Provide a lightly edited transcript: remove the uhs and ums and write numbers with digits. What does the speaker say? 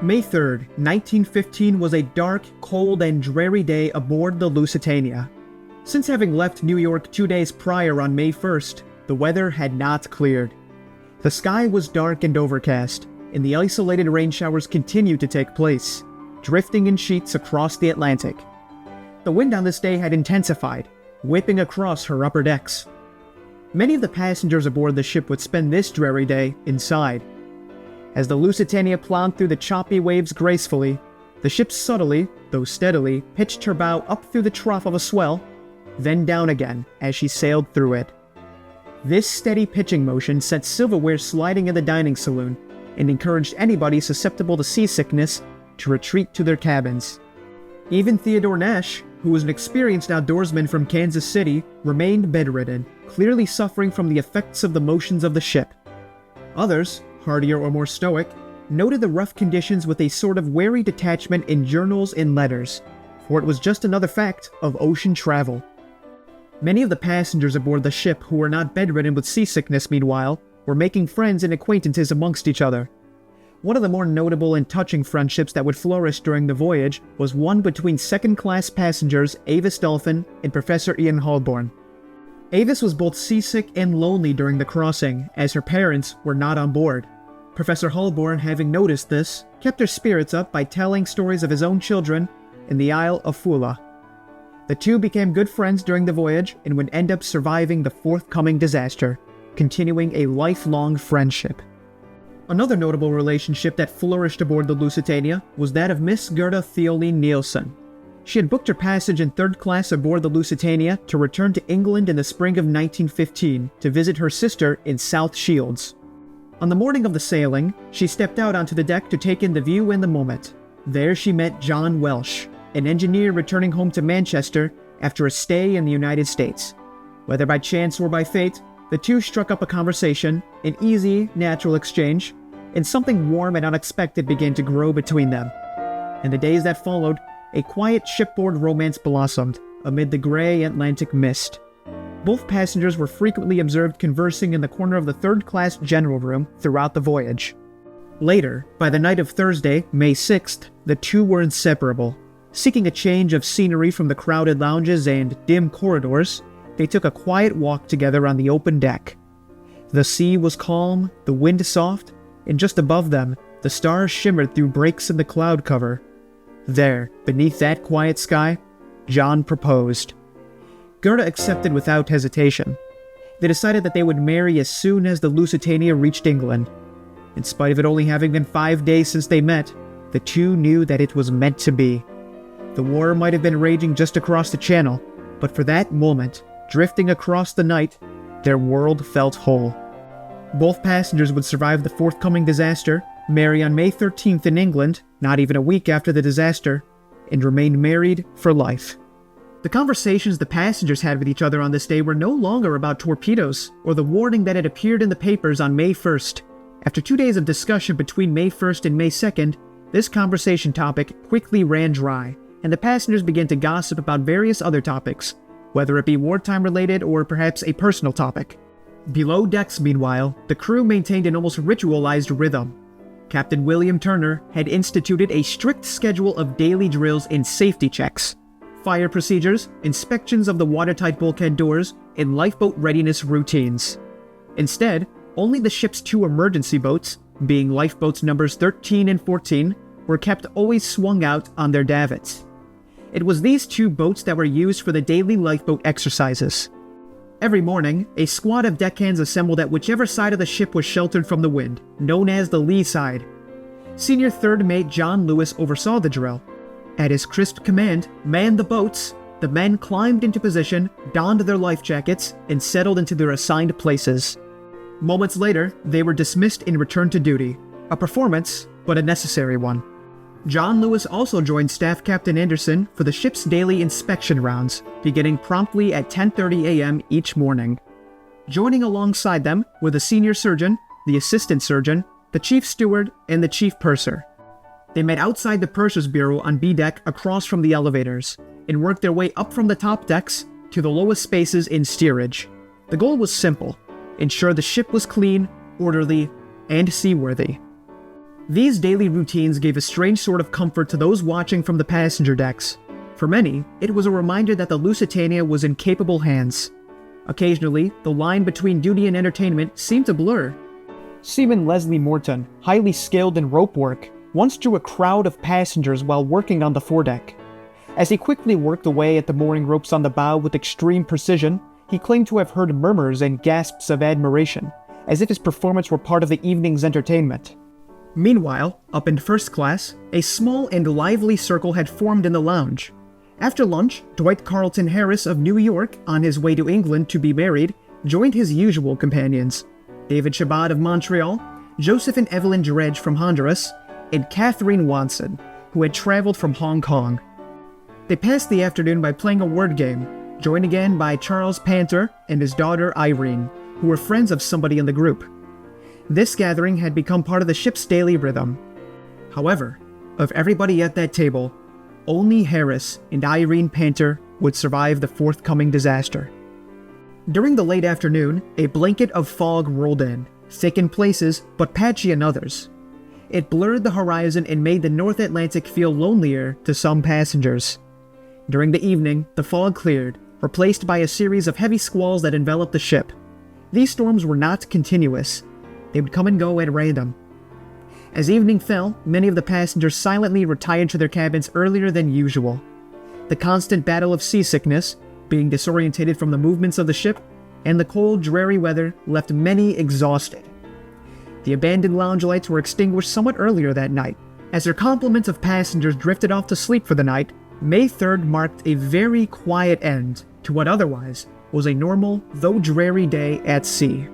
May 3rd, 1915 was a dark, cold, and dreary day aboard the Lusitania. Since having left New York 2 days prior on May 1st, the weather had not cleared. The sky was dark and overcast, and the isolated rain showers continued to take place, drifting in sheets across the Atlantic. The wind on this day had intensified, whipping across her upper decks. Many of the passengers aboard the ship would spend this dreary day inside. As the Lusitania plowed through the choppy waves gracefully, the ship subtly, though steadily, pitched her bow up through the trough of a swell, then down again as she sailed through it. This steady pitching motion set silverware sliding in the dining saloon and encouraged anybody susceptible to seasickness to retreat to their cabins. Even Theodore Nash, who was an experienced outdoorsman from Kansas City, remained bedridden, clearly suffering from the effects of the motions of the ship. Others, hardier or more stoic, noted the rough conditions with a sort of wary detachment in journals and letters, for it was just another fact of ocean travel. Many of the passengers aboard the ship who were not bedridden with seasickness, meanwhile, were making friends and acquaintances amongst each other. One of the more notable and touching friendships that would flourish during the voyage was one between second-class passengers Avis Dolphin and Professor Ian Holborn. Avis was both seasick and lonely during the crossing, as her parents were not on board. Professor Holborn, having noticed this, kept her spirits up by telling stories of his own children in the Isle of Fula. The two became good friends during the voyage and would end up surviving the forthcoming disaster, continuing a lifelong friendship. Another notable relationship that flourished aboard the Lusitania was that of Miss Gerda Theoline Nielsen. She had booked her passage in third class aboard the Lusitania to return to England in the spring of 1915 to visit her sister in South Shields. On the morning of the sailing, she stepped out onto the deck to take in the view and the moment. There she met John Welsh, an engineer returning home to Manchester after a stay in the United States. Whether by chance or by fate, the two struck up a conversation, an easy, natural exchange, and something warm and unexpected began to grow between them. In the days that followed, a quiet shipboard romance blossomed amid the gray Atlantic mist. Both passengers were frequently observed conversing in the corner of the third-class general room throughout the voyage. Later, by the night of Thursday, May 6th, the two were inseparable. Seeking a change of scenery from the crowded lounges and dim corridors, they took a quiet walk together on the open deck. The sea was calm, the wind soft, and just above them, the stars shimmered through breaks in the cloud cover. There, beneath that quiet sky, John proposed. Gerda accepted without hesitation. They decided that they would marry as soon as the Lusitania reached England. In spite of it only having been 5 days since they met, the two knew that it was meant to be. The war might have been raging just across the channel, but for that moment, drifting across the night, their world felt whole. Both passengers would survive the forthcoming disaster, marry on May 13th in England, not even a week after the disaster, and remain married for life. The conversations the passengers had with each other on this day were no longer about torpedoes or the warning that had appeared in the papers on May 1st. After 2 days of discussion between May 1st and May 2nd, this conversation topic quickly ran dry, and the passengers began to gossip about various other topics, whether it be wartime related or perhaps a personal topic. Below decks, meanwhile, the crew maintained an almost ritualized rhythm. Captain William Turner had instituted a strict schedule of daily drills and safety checks, fire procedures, inspections of the watertight bulkhead doors, and lifeboat readiness routines. Instead, only the ship's 2 emergency boats, being lifeboats numbers 13 and 14, were kept always swung out on their davits. It was these 2 boats that were used for the daily lifeboat exercises. Every morning, a squad of deckhands assembled at whichever side of the ship was sheltered from the wind, known as the lee side. Senior third mate John Lewis oversaw the drill. At his crisp command, "Man the boats," the men climbed into position, donned their life jackets, and settled into their assigned places. Moments later, they were dismissed and returned to duty. A performance, but a necessary one. John Lewis also joined Staff Captain Anderson for the ship's daily inspection rounds, beginning promptly at 10:30 a.m. each morning. Joining alongside them were the senior surgeon, the assistant surgeon, the chief steward, and the chief purser. They met outside the purser's bureau on B deck across from the elevators, and worked their way up from the top decks to the lowest spaces in steerage. The goal was simple: ensure the ship was clean, orderly, and seaworthy. These daily routines gave a strange sort of comfort to those watching from the passenger decks. For many, it was a reminder that the Lusitania was in capable hands. Occasionally, the line between duty and entertainment seemed to blur. Seaman Leslie Morton, highly skilled in rope work, once drew a crowd of passengers while working on the foredeck. As he quickly worked away at the mooring ropes on the bow with extreme precision, he claimed to have heard murmurs and gasps of admiration, as if his performance were part of the evening's entertainment. Meanwhile, up in first class, a small and lively circle had formed in the lounge. After lunch, Dwight Carlton Harris of New York, on his way to England to be married, joined his usual companions: David Chabot of Montreal, Joseph and Evelyn Dredge from Honduras, and Catherine Watson, who had traveled from Hong Kong. They passed the afternoon by playing a word game, joined again by Charles Panter and his daughter Irene, who were friends of somebody in the group. This gathering had become part of the ship's daily rhythm. However, of everybody at that table, only Harris and Irene Panter would survive the forthcoming disaster. During the late afternoon, a blanket of fog rolled in, thick in places but patchy in others. It blurred the horizon and made the North Atlantic feel lonelier to some passengers. During the evening, the fog cleared, replaced by a series of heavy squalls that enveloped the ship. These storms were not continuous. They would come and go at random. As evening fell, many of the passengers silently retired to their cabins earlier than usual. The constant battle of seasickness, being disorientated from the movements of the ship, and the cold, dreary weather left many exhausted. The abandoned lounge lights were extinguished somewhat earlier that night. As their complement of passengers drifted off to sleep for the night, May 3rd marked a very quiet end to what otherwise was a normal, though dreary day at sea.